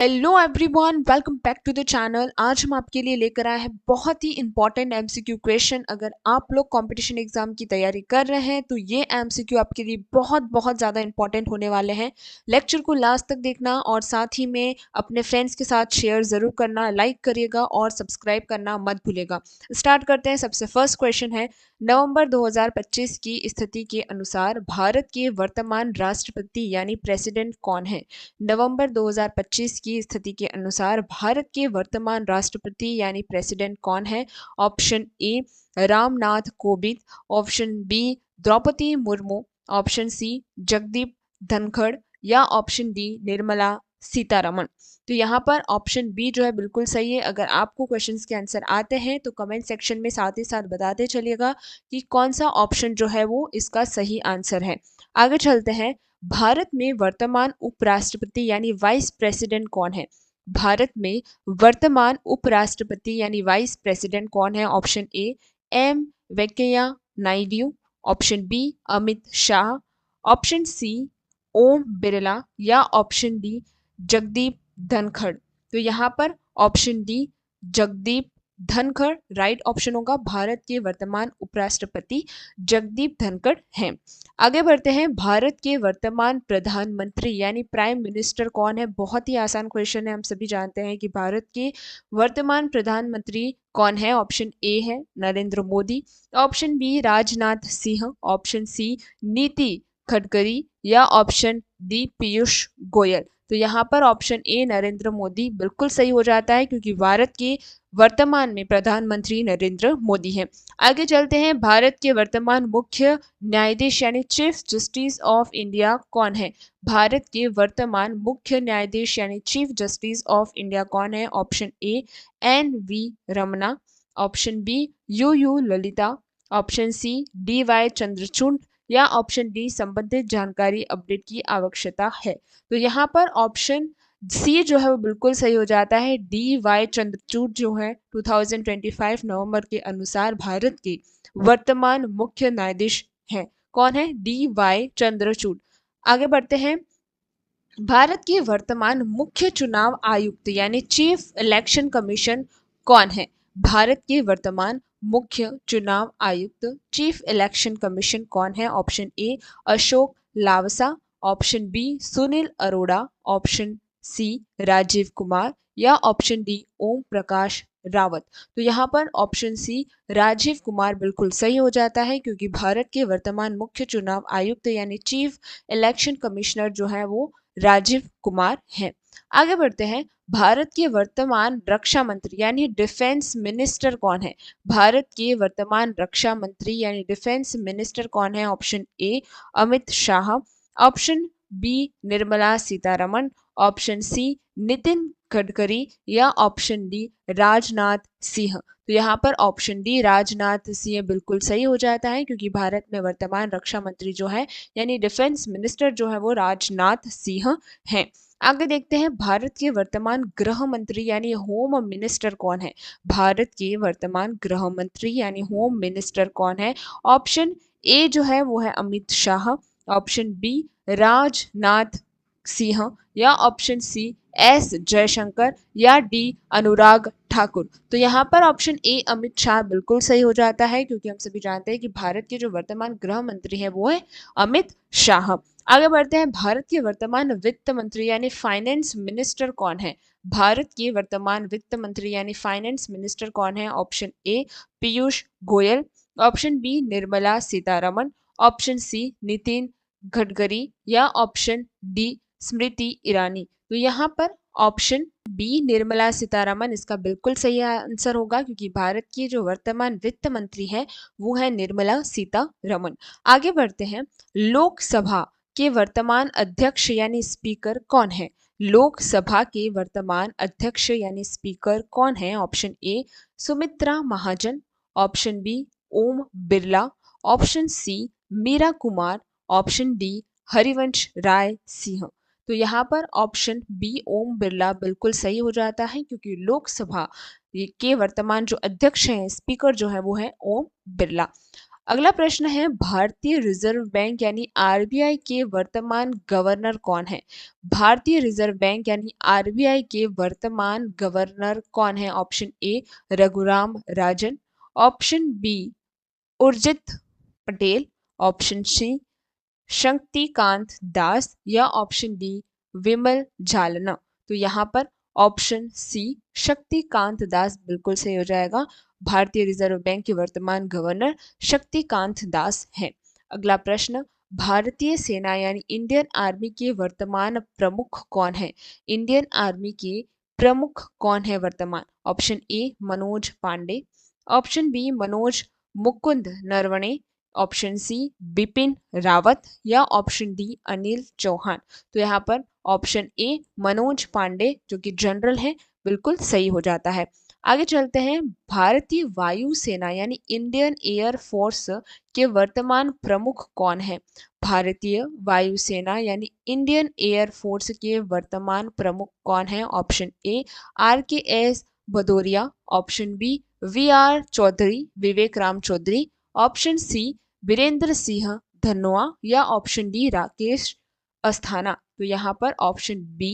Hello everyone, welcome back to the channel. आज हम आपके लिए लेकर आए हैं बहुत ही इंपॉर्टेंट एमसीक्यू क्वेश्चन। अगर आप लोग कंपटीशन एग्जाम की तैयारी कर रहे हैं तो ये एमसीक्यू आपके लिए बहुत बहुत ज़्यादा इंपॉर्टेंट होने वाले हैं। लेक्चर को लास्ट तक देखना और साथ ही में अपने फ्रेंड्स के साथ शेयर ज़रूर करना, लाइक करिएगा और सब्सक्राइब करना मत भूलिएगा। स्टार्ट करते हैं। सबसे फर्स्ट क्वेश्चन है, नवंबर 2025 की स्थिति के अनुसार भारत के वर्तमान राष्ट्रपति यानी प्रेसिडेंट कौन है? नवंबर 2025 की स्थिति के अनुसार भारत के वर्तमान राष्ट्रपति यानी प्रेसिडेंट कौन है? Option A Ramnath Kovind, option B Droupadi Murmu, option C Jagdeep Dhankhar या ऑप्शन डी निर्मला सीतारमण। तो यहाँ पर ऑप्शन बी जो है बिल्कुल सही है। अगर आपको क्वेश्चंस के आंसर आते हैं तो कमेंट सेक्शन में साथ ही साथ बताते चलिएगा कि कौन सा ऑप्शन जो है वो इसका सही आंसर है। आगे चलते हैं। भारत में वर्तमान उपराष्ट्रपति यानी वाइस प्रेसिडेंट कौन है? भारत में वर्तमान उपराष्ट्रपति यानी वाइस प्रेसिडेंट कौन है? Option A M Venkaiah Naidu, option B Amit Shah, option C Om Birla या ऑप्शन डी जगदीप धनखड़। तो यहाँ पर option D Jagdeep Dhankhar right option होगा। भारत के वर्तमान उपराष्ट्रपति जगदीप धनखड़ हैं। आगे बढ़ते हैं। भारत के वर्तमान प्रधानमंत्री यानी प्राइम मिनिस्टर कौन है? बहुत ही आसान क्वेश्चन है। हम सभी जानते हैं कि भारत के वर्तमान प्रधानमंत्री कौन है? ऑप्शन ए है Narendra Modi, option B Rajnath Singh, option C Niti Gadkari या ऑप्शन डी पीयूष गोयल। तो यहाँ पर ऑप्शन ए नरेंद्र मोदी बिल्कुल सही हो जाता है क्योंकि भारत के वर्तमान में प्रधानमंत्री नरेंद्र मोदी हैं। आगे चलते हैं। भारत के वर्तमान मुख्य न्यायाधीश यानी चीफ जस्टिस ऑफ इंडिया कौन है? भारत के वर्तमान मुख्य न्यायाधीश यानी चीफ जस्टिस ऑफ इंडिया कौन है? Option A N V Ramana, option B U Lalita, option C D Y Chandrachud या ऑप्शन डी संबंधित जानकारी अपडेट की आवश्यकता है। तो यहाँ पर ऑप्शन सी जो है वो बिल्कुल सही हो जाता है। डी वाई चंद्रचूड़ जो है 2025 नवंबर के अनुसार भारत के वर्तमान मुख्य न्यायाधीश हैं। कौन है? D Y Chandrachud. आगे बढ़ते हैं। भारत के वर्तमान मुख्य चुनाव आयुक्त यानी चीफ इलेक्शन कमीशन कौन है? भारत के वर्तमान मुख्य चुनाव आयुक्त चीफ इलेक्शन कमीशन कौन है? Option A Ashok Lavasa, option B Sunil Arora, option C Rajiv Kumar या ऑप्शन डी ओम प्रकाश रावत। तो यहाँ पर ऑप्शन सी राजीव कुमार बिल्कुल सही हो जाता है क्योंकि भारत के वर्तमान मुख्य चुनाव आयुक्त यानी चीफ इलेक्शन कमिश्नर जो है वो राजीव कुमार हैं। आगे बढ़ते हैं। भारत के वर्तमान रक्षा मंत्री यानी डिफेंस मिनिस्टर कौन है? भारत के वर्तमान रक्षा मंत्री यानी डिफेंस मिनिस्टर कौन है? Option A Amit Shah, option B Nirmala Sitharaman, option C Nitin Gadkari या ऑप्शन डी राजनाथ सिंह। तो यहाँ पर ऑप्शन डी राजनाथ सिंह बिल्कुल सही हो जाता है क्योंकि भारत में वर्तमान रक्षा मंत्री जो है यानी डिफेंस मिनिस्टर जो है वो राजनाथ सिंह हैं। आगे देखते हैं। भारत के वर्तमान गृह मंत्री यानी होम मिनिस्टर कौन है? भारत के वर्तमान गृह मंत्री यानी होम मिनिस्टर कौन है? ऑप्शन ए जो है वो है अमित शाह, ऑप्शन बी राजनाथ सिंह या ऑप्शन सी एस जयशंकर या डी अनुराग ठाकुर। तो यहाँ पर ऑप्शन ए अमित शाह बिल्कुल सही हो जाता है क्योंकि हम सभी जानते हैं कि भारत के जो वर्तमान गृह मंत्री है वो है अमित शाह। आगे बढ़ते हैं। भारत के वर्तमान वित्त मंत्री यानी फाइनेंस मिनिस्टर कौन है? भारत के वर्तमान वित्त मंत्री यानी फाइनेंस मिनिस्टर कौन है? Option A Piyush Goyal, option B Nirmala Sitharaman, option C Nitin Gadkari या ऑप्शन डी स्मृति ईरानी। तो यहाँ पर ऑप्शन बी निर्मला सीतारमण इसका बिल्कुल सही आंसर होगा क्योंकि भारत की जो वर्तमान वित्त मंत्री है वो है निर्मला सीतारमण। आगे बढ़ते हैं। लोकसभा के वर्तमान अध्यक्ष यानी स्पीकर कौन है? लोकसभा के वर्तमान अध्यक्ष यानी स्पीकर कौन है? Option A Sumitra Mahajan, option B Om Birla, option C Meera Kumar, option D Harivansh Rai Singh. तो यहाँ पर ऑप्शन बी ओम बिरला बिल्कुल सही हो जाता है क्योंकि लोकसभा के वर्तमान जो अध्यक्ष हैं स्पीकर जो है वो है ओम बिरला। अगला प्रश्न है भारतीय रिजर्व बैंक यानी आरबीआई के वर्तमान गवर्नर कौन है? भारतीय रिजर्व बैंक यानी आरबीआई के वर्तमान गवर्नर कौन है? Option A Raghuram Rajan, option B Urjit Patel, option C Shaktikanta Das या ऑप्शन डी विमल जालना। तो यहाँ पर ऑप्शन सी शक्तिकांत दास बिल्कुल सही हो जाएगा। भारतीय रिजर्व बैंक के वर्तमान गवर्नर शक्तिकांत दास हैं। अगला प्रश्न, भारतीय सेना यानी इंडियन आर्मी के वर्तमान प्रमुख कौन है? इंडियन आर्मी के प्रमुख कौन है वर्तमान? Option A Manoj Pande, option B Manoj Mukund Naravane, option C Bipin Rawat या ऑप्शन डी अनिल चौहान। तो यहाँ पर ऑप्शन ए मनोज पांडे जो कि जनरल है बिल्कुल सही हो जाता है। आगे चलते हैं, भारतीय वायु सेना यानी इंडियन एयर फोर्स के वर्तमान प्रमुख कौन है? भारतीय वायु सेना यानी इंडियन एयर फोर्स के वर्तमान प्रमुख कौन है? Option A R K S Bhadauria, option B V R Chaudhari Vivek Ram Chaudhari, option C Virender Singh Dhanoa या ऑप्शन डी राकेश अस्थाना। तो यहाँ पर option B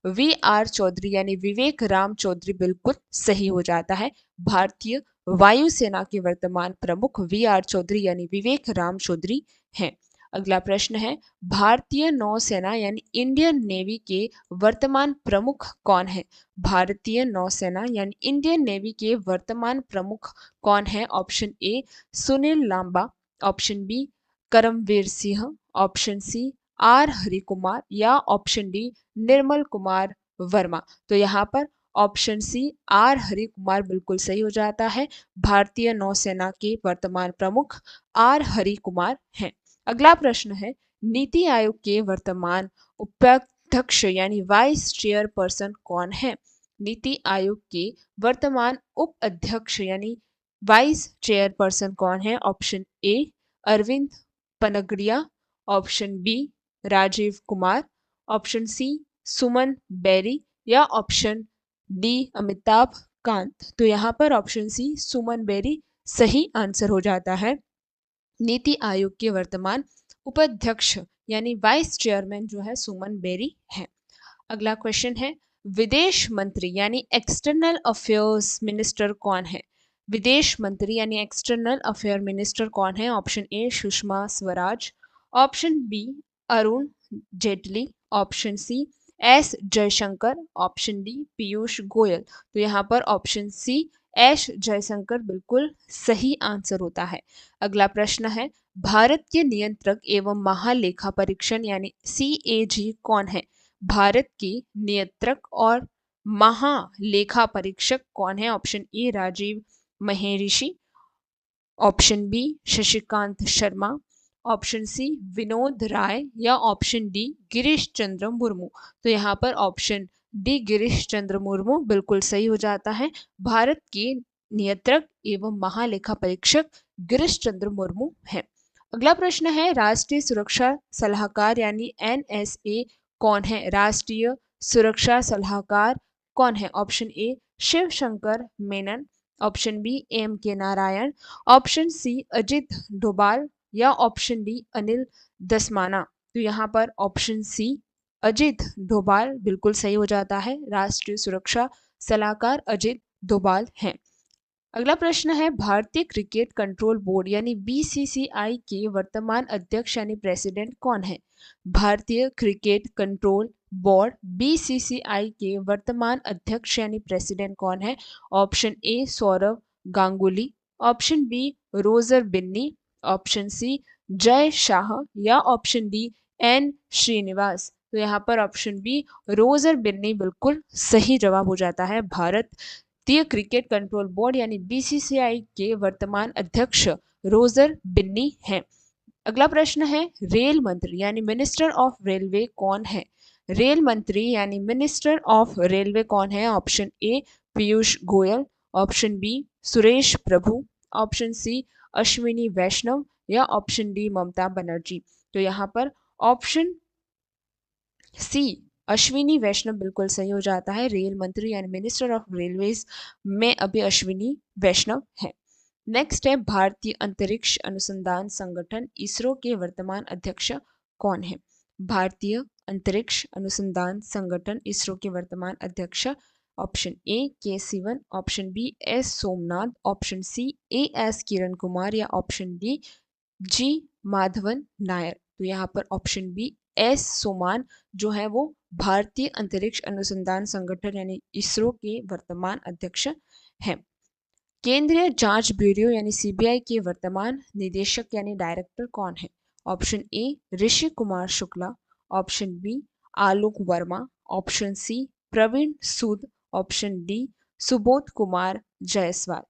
V R Chaudhari यानी विवेक राम चौधरी बिल्कुल सही हो जाता है। भारतीय वायुसेना के वर्तमान प्रमुख वी आर चौधरी यानी विवेक राम चौधरी हैं। अगला प्रश्न है, भारतीय नौसेना यानी इंडियन नेवी के वर्तमान प्रमुख कौन है? भारतीय नौसेना यानी इंडियन नेवी के वर्तमान प्रमुख कौन है? Option A Sunil Lanba, option B Karambir Singh, option C R Harikumar या ऑप्शन डी निर्मल कुमार वर्मा। तो यहाँ पर ऑप्शन सी आर हरिकुमार बिल्कुल सही हो जाता है। भारतीय नौसेना के वर्तमान प्रमुख आर हरिकुमार हैं। अगला प्रश्न है, नीति आयोग के वर्तमान उपाध्यक्ष यानी वाइस चेयरपर्सन कौन है? नीति आयोग के वर्तमान उप अध्यक्ष यानी वाइस चेयरपर्सन कौन है? Option A Arvind Panagariya, option B Rajiv Kumar, option C Suman Bery या ऑप्शन डी अमिताभ कांत। तो यहाँ पर ऑप्शन सी सुमन बेरी सही आंसर हो जाता है। नीति आयोग के वर्तमान उपाध्यक्ष यानी वाइस चेयरमैन जो है सुमन बेरी है। अगला क्वेश्चन है, विदेश मंत्री यानी एक्सटर्नल अफेयर्स मिनिस्टर कौन है? विदेश मंत्री यानी एक्सटर्नल अफेयर मिनिस्टर कौन है? Option A Sushma Swaraj, option B Arun Jaitley, option C S Jaishankar, option D Piyush Goyal. तो यहाँ पर ऑप्शन सी एस जयशंकर बिल्कुल सही आंसर होता है। अगला प्रश्न है, भारत के नियंत्रक एवं महालेखा परीक्षण यानी CAG कौन है? भारत के नियंत्रक और महालेखा परीक्षक कौन है? Option A Rajiv Mehrishi, option B Shashikant Sharma, option C Vinod Rai या ऑप्शन डी गिरीश चंद्र मुर्मू। तो यहाँ पर ऑप्शन डी गिरीश चंद्र मुर्मू बिल्कुल सही हो जाता है। भारत के नियंत्रक एवं महालेखा परीक्षक गिरीश चंद्र मुर्मू है। अगला प्रश्न है, राष्ट्रीय सुरक्षा सलाहकार यानी NSA कौन है? राष्ट्रीय सुरक्षा सलाहकार कौन है? Option A Shiv Shankar Menon, option B M.K. Narayan, option C Ajit Doval या ऑप्शन डी अनिल दसमाना। तो यहाँ पर ऑप्शन सी अजित डोभाल बिल्कुल सही हो जाता है। राष्ट्रीय सुरक्षा सलाहकार अजित डोभाल हैं। अगला प्रश्न है, भारतीय क्रिकेट कंट्रोल बोर्ड यानी BCCI के वर्तमान अध्यक्ष यानी प्रेसिडेंट कौन है? भारतीय क्रिकेट कंट्रोल बोर्ड BCCI के वर्तमान अध्यक्ष यानी प्रेसिडेंट कौन है? Option A Sourav Ganguly, option B Roger Binny, option C Jay Shah या ऑप्शन डी N श्रीनिवास। तो यहाँ पर ऑप्शन बी रोजर बिन्नी बिल्कुल सही जवाब हो जाता है। भारतीय क्रिकेट कंट्रोल बोर्ड यानी BCCI के वर्तमान अध्यक्ष रोजर बिन्नी हैं। अगला प्रश्न है, रेल मंत्री यानी मिनिस्टर ऑफ रेलवे कौन है? रेल मंत्री यानी मिनिस्टर ऑफ रेलवे कौन है? Option A Piyush Goyal, option B Suresh Prabhu, option C Ashwini Vaishnaw या ऑप्शन डी ममता बनर्जी। तो यहाँ पर ऑप्शन सी अश्विनी वैष्णव बिल्कुल सही हो जाता है। रेल मंत्री यानी मिनिस्टर ऑफ रेलवेज में अभी अश्विनी वैष्णव है। नेक्स्ट है भारतीय अंतरिक्ष अनुसंधान संगठन इसरो के वर्तमान अध्यक्ष कौन है? भारतीय अंतरिक्ष अनुसंधान संगठन इसरो के वर्तमान अध्यक्ष option A K Sivan, option B S Somanath, option C A S Kiran Kumar या option D G Madhavan Nair. तो यहाँ पर ऑप्शन बी एस सोमान जो है वो भारतीय अंतरिक्ष अनुसंधान संगठन यानी इसरो के वर्तमान अध्यक्ष हैं। केंद्रीय जांच ब्यूरो यानी सीबीआई के वर्तमान निदेशक यानी डायरेक्टर कौन है? Option A Rishi Kumar Shukla, option B Alok Verma, option C Praveen Sood, option D Subodh Kumar Jaiswal.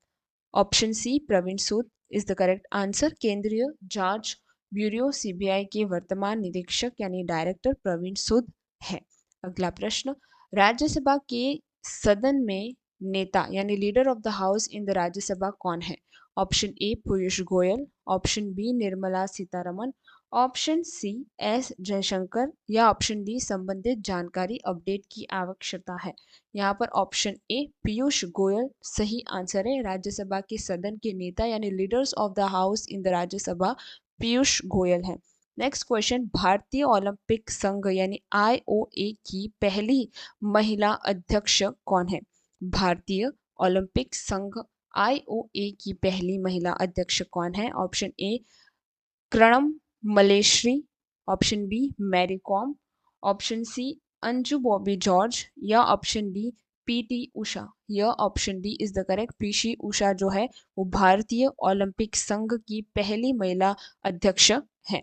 Option C Praveen Sood is the correct answer. केंद्रीय जांच ब्यूरो सीबीआई के वर्तमान निरीक्षक यानी डायरेक्टर प्रवीण सूद है। अगला प्रश्न, राज्यसभा के सदन में नेता यानी leader of the house in the Rajya Sabha कौन है? Option A Piyush Goyal, option B Nirmala Sitharaman, option C S Jaishankar या ऑप्शन डी संबंधित जानकारी अपडेट की आवश्यकता है। यहाँ पर ऑप्शन ए पीयूष गोयल सही आंसर है। राज्यसभा के सदन के नेता यानी leaders of the house in the Rajya Sabha Piyush Goyal है। नेक्स्ट क्वेश्चन, भारतीय ओलंपिक संघ यानी आईओए की पहली महिला अध्यक्ष कौन है? भारतीय ओलंपिक संघ आईओए की पहली महिला अध्यक्ष कौन है? Option A Karnam Malleswari, option B Mary Kom, option C Anju Bobby George या ऑप्शन डी पीटी उषा। यह option D is the correct. PT Usha जो है वो भारतीय ओलंपिक संघ की पहली महिला अध्यक्ष है।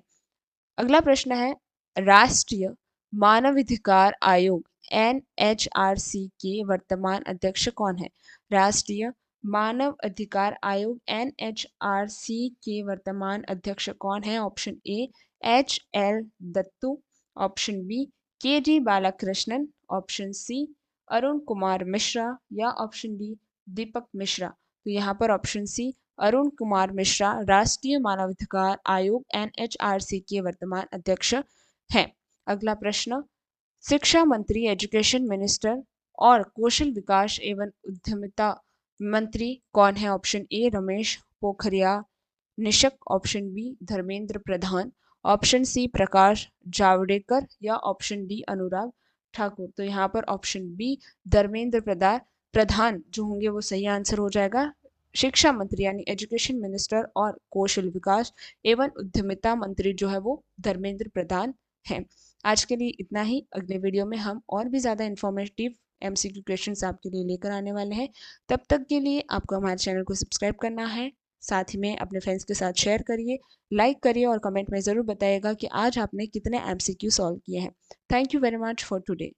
अगला प्रश्न है, राष्ट्रीय मानवाधिकार आयोग एनएचआरसी के वर्तमान अध्यक्ष कौन है? राष्ट्रीय मानव अधिकार आयोग एनएचआरसी के वर्तमान अध्यक्ष कौन है? Option A H L Dattu, option B K G Balakrishnan, option C Arun Kumar Mishra या ऑप्शन डी दीपक मिश्रा। तो यहाँ पर ऑप्शन सी अरुण कुमार मिश्रा राष्ट्रीय मानवाधिकार आयोग एनएचआरसी के वर्तमान अध्यक्ष हैं। अगला प्रश्न, शिक्षा मंत्री एजुकेशन मिनिस्टर और कौशल विकास एवं उद्यमिता मंत्री कौन है? Option A Ramesh Pokhriyal Nishank, option B Dharmendra Pradhan, option C Prakash Javadekar या ऑप्शन डी अनुराग ठाकुर। तो यहाँ पर ऑप्शन बी धर्मेंद्र प्रधान जो होंगे वो सही आंसर हो जाएगा। शिक्षा मंत्री यानी एजुकेशन मिनिस्टर और कौशल विकास एवं उद्यमिता मंत्री जो है वो धर्मेंद्र प्रधान हैं। आज के लिए इतना ही। अगले वीडियो में हम और भी ज़्यादा इन्फॉर्मेटिव एमसीक्यू क्वेश्चंस आपके लिए लेकर आने वाले हैं। तब तक के लिए आपको हमारे चैनल को सब्सक्राइब करना है, साथ ही में अपने फ्रेंड्स के साथ शेयर करिए, लाइक करिए और कमेंट में ज़रूर बताइएगा कि आज आपने कितने एमसीक्यू सॉल्व किए हैं। Thank you very much for today.